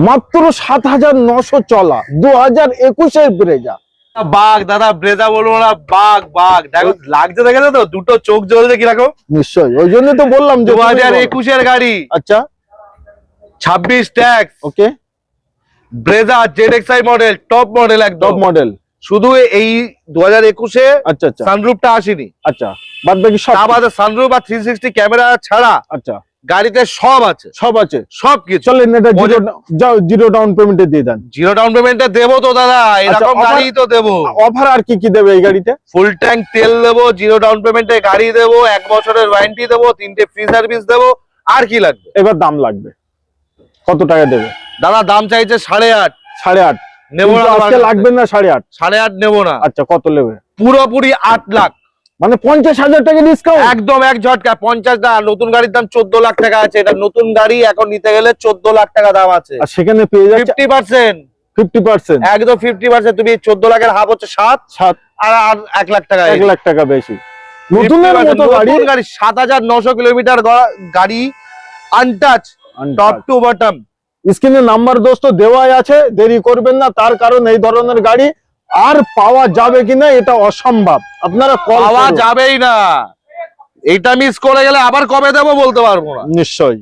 মাত্র ৭৯০০ চলা 2021-এর ব্রেজা। বাঘ দাদা, ব্রেজা বলবো না, বাঘ বাঘ দেখো, লাগছে দেখেছো তো, দুটো চোখ জ্বলছে কিরকম। নিশ্চয়ই, ওই জন্য তো বললাম যে 2021-এর গাড়ি। আচ্ছা, 26 tax, okay. Brezza ZXi model, top model, একদম টপ মডেল। শুধু এই 2021-এ আচ্ছা আচ্ছা সানরুফটা আসেনি। আচ্ছা, বাদ বাকি সব। তা বাদে সানরুফ আর 360 ক্যামেরা ছাড়া আচ্ছা, গাড়িতে সব আছে, সব আছে, সব কিছু। চলেন এটা জিরো ডাউন পেমেন্টে দিয়ে দেন। জিরো ডাউন পেমেন্টে দেবো তো দাদা, এরকম গাড়ি তো দেবো। অফার আর কি কি দেবে এই গাড়িতে? ফুল ট্যাঙ্ক তেল দেবো, জিরো ডাউন পেমেন্টে গাড়ি দেবো, 1 বছরের ওয়ারেন্টি দেবো, 3টে ফ্রি সার্ভিস দেবো। আর কি লাগবে? এবার দাম লাগবে, কত টাকা দেবে? দাদা দাম চাইছে 8.5। 8.5 নেবো না, আজকে লাগবে না 8.5? 8.5 নেবো না। আচ্ছা, কত নেবে? পুরোপুরি 8 লাখ, মানে 50,000 টাকা ডিসকাউন্ট একদম এক ঝটকা। 50 না, নতুন গাড়ির দাম 14 লাখ টাকা আছে। এটা নতুন গাড়ি, এখন নিতে গেলে 14 লাখ টাকা দাম আছে। আর সেখানে পেয়ে যাচ্ছে 50%, 50%, একদম 50%। তুমি 14 লাখের হাফ হচ্ছে 7 আর 1 লাখ টাকা, 1 লাখ টাকা বেশি। নতুনের মতো গাড়ি, 7,900 কিলোমিটার গাড়ি, আনটাচ, টপ টু বটম। স্ক্রিনে নাম্বার দোস্ত দেওয়াই আছে, দেরি করবেন না, তার কারণ এই ধরনের গাড়ি আর পাওয়া যাবে কিনা এটা অসম্ভব। আপনারা কল পাওয়া যাবেই না, এইটা মিস করে গেলে আবার কবে দেবো বলতে পারবো না। নিশ্চয়ই।